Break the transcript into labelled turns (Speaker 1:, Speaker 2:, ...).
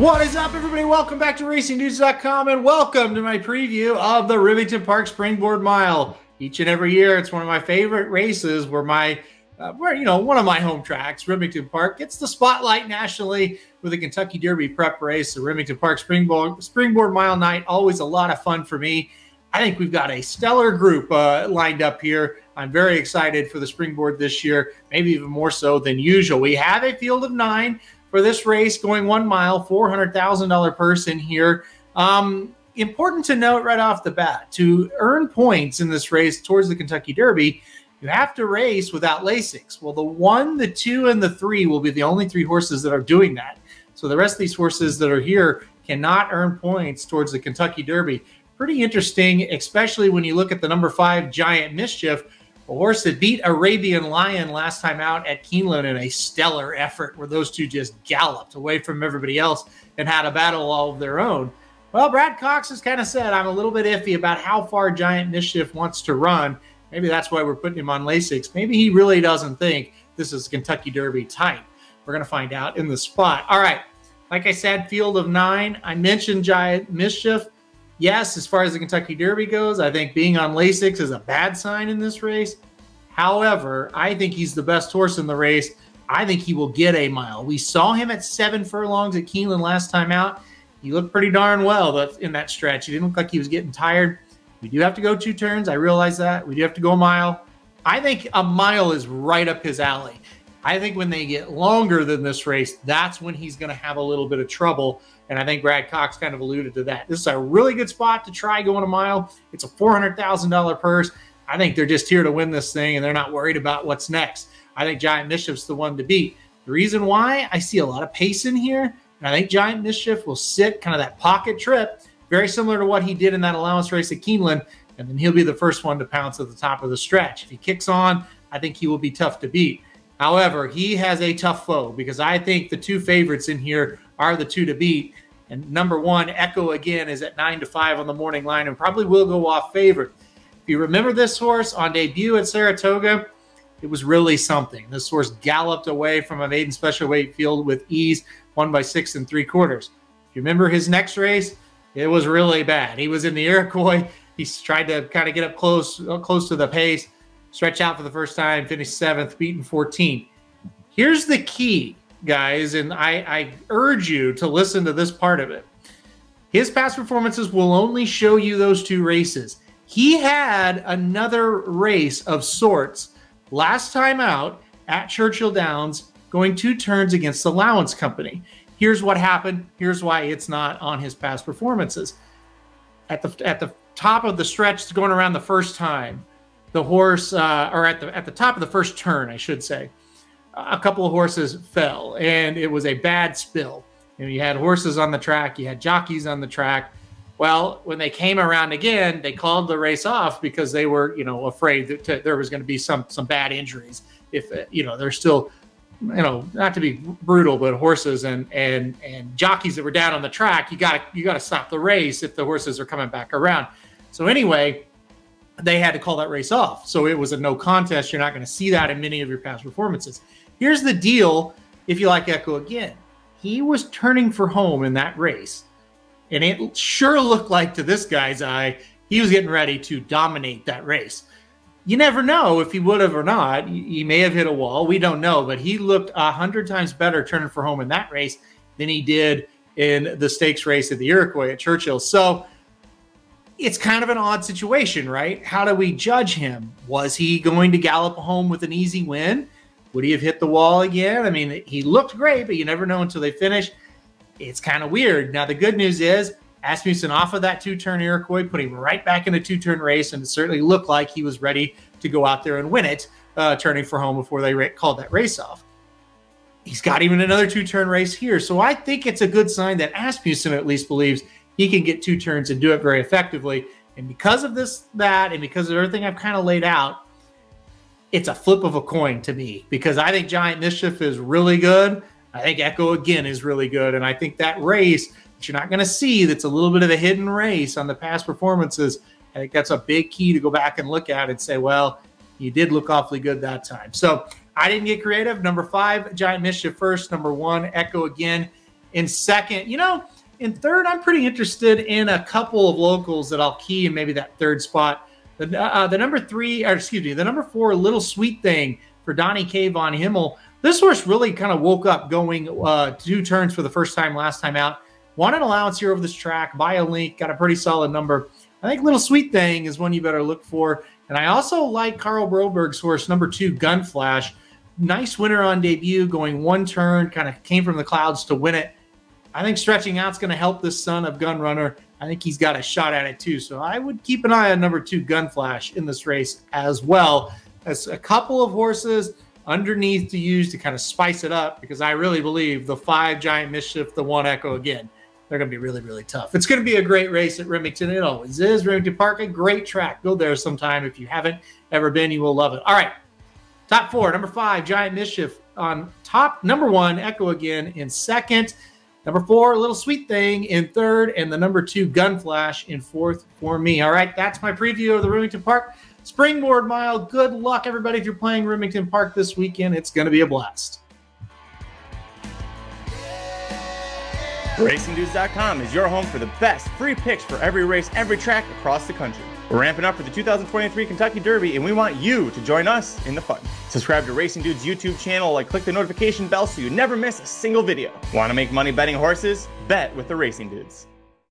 Speaker 1: What is up, everybody? Welcome back to RacingNews.com and welcome to my preview of the Remington Park Springboard Mile. Each and every year, it's one of my favorite races where one of my home tracks, Remington Park, gets the spotlight nationally with the Kentucky Derby prep race. The Remington Park Springboard Mile night, always a lot of fun for me. I think we've got a stellar group lined up here. I'm very excited for the Springboard this year, maybe even more so than usual. We have a field of 9 for this race going 1 mile, $400,000 purse in here. Important to note right off the bat, to earn points in this race towards the Kentucky Derby, you have to race without Lasix. Well, the 1, the 2, and the 3 will be the only 3 horses that are doing that. So the rest of these horses that are here cannot earn points towards the Kentucky Derby. Pretty interesting, especially when you look at the number 5 Giant Mischief, a horse that beat Arabian Lion last time out at Keeneland in a stellar effort where those two just galloped away from everybody else and had a battle all of their own. Well, Brad Cox has kind of said, I'm a little bit iffy about how far Giant Mischief wants to run. Maybe that's why we're putting him on Lasix. Maybe he really doesn't think this is Kentucky Derby type. We're going to find out in the spot. All right. Like I said, field of 9. I mentioned Giant Mischief. Yes, as far as the Kentucky Derby goes, I think being on Lasix is a bad sign in this race. However, I think he's the best horse in the race. I think he will get a mile. We saw him at 7 furlongs at Keeneland last time out. He looked pretty darn well in that stretch. He didn't look like he was getting tired. We do have to go 2 turns. I realize that. We do have to go a mile. I think a mile is right up his alley. I think when they get longer than this race, that's when he's going to have a little bit of trouble. And I think Brad Cox kind of alluded to that. This is a really good spot to try going a mile. It's a $400,000 purse. I think they're just here to win this thing, and they're not worried about what's next. I think Giant Mischief's the one to beat. The reason why, I see a lot of pace in here, and I think Giant Mischief will sit kind of that pocket trip, very similar to what he did in that allowance race at Keeneland, and then he'll be the first one to pounce at the top of the stretch. If he kicks on, I think he will be tough to beat. However, he has a tough foe because I think the 2 favorites in here are the 2 to beat. And number 1, Echo Again, is at 9 to 5 on the morning line and probably will go off favorite. If you remember this horse on debut at Saratoga, it was really something. This horse galloped away from a maiden special weight field with ease, won by 6 3/4. If you remember his next race, it was really bad. He was in the Iroquois. He tried to kind of get up close to the pace, stretch out for the first time, finished 7th, beaten 14. Here's the key, guys, and I urge you to listen to this part of it. His past performances will only show you those 2 races. He had another race of sorts last time out at Churchill Downs going 2 turns against the Allowance Company. Here's what happened. Here's why it's not on his past performances. At the top of the stretch, going around the first time, the horse, or at the top of the first turn, I should say, a couple of horses fell, and it was a bad spill. And you had horses on the track, you had jockeys on the track. Well, when they came around again, they called the race off because they were, afraid that there was going to be some bad injuries. If they're still, not to be brutal, but horses and jockeys that were down on the track, you got to stop the race if the horses are coming back around. So anyway, they had to call that race off. So it was a no contest. You're not going to see that in many of your past performances. Here's the deal. If you like Echo Again, he was turning for home in that race. And it sure looked like, to this guy's eye, he was getting ready to dominate that race. You never know if he would have or not. He may have hit a wall. We don't know. But he looked 100 times better turning for home in that race than he did in the stakes race at the Iroquois at Churchill. So it's kind of an odd situation, right? How do we judge him? Was he going to gallop home with an easy win? Would he have hit the wall again? I mean, he looked great, but you never know until they finish. It's kind of weird. Now, the good news is Asmussen off of that 2-turn Iroquois, put him right back in a 2-turn race, and it certainly looked like he was ready to go out there and win it, turning for home before they called that race off. He's got even another 2-turn race here. So I think it's a good sign that Asmussen at least believes he can get 2 turns and do it very effectively. And because of that, and because of everything I've kind of laid out, it's a flip of a coin to me, because I think Giant Mischief is really good. I think Echo Again is really good. And I think that race that you're not going to see, that's a little bit of a hidden race on the past performances, I think that's a big key to go back and look at and say, well, you did look awfully good that time. So I didn't get creative. Number 5, Giant Mischief first. Number 1, Echo Again. in second. You know, in third, I'm pretty interested in a couple of locals that I'll key in maybe that third spot. The number 3, or excuse me, the number 4, Little Sweet Thing for Donnie K. Von Himmel. This horse really kind of woke up going 2 turns for the first time last time out. Won an allowance here over this track by a link, got a pretty solid number. I think Little Sweet Thing is one you better look for. And I also like Carl Broberg's horse, number 2, Gun Flash. Nice winner on debut, going 1 turn, kind of came from the clouds to win it. I think stretching out's going to help this son of Gun Runner. I think he's got a shot at it too. So I would keep an eye on number 2, Gun Flash, in this race as well. As a couple of horses underneath to use to kind of spice it up, because I really believe the 5, Giant Mischief, the 1, Echo Again, they're going to be really, really tough. It's going to be a great race at Remington. It always is. Remington Park, a great track. Go there sometime. If you haven't ever been, you will love it. All right. Top 4, number 5, Giant Mischief on top. Number 1, Echo Again in second. Number 4, Little Sweet Thing in third. And the number 2, Gun Flash in fourth for me. All right. That's my preview of the Remington Park Springboard Mile. Good luck, everybody. If you're playing Remington Park this weekend, it's going to be a blast.
Speaker 2: RacingDudes.com is your home for the best free picks for every race, every track across the country. We're ramping up for the 2023 Kentucky Derby, and we want you to join us in the fun. Subscribe to Racing Dudes YouTube channel and click the notification bell so you never miss a single video. Want to make money betting horses? Bet with the Racing Dudes.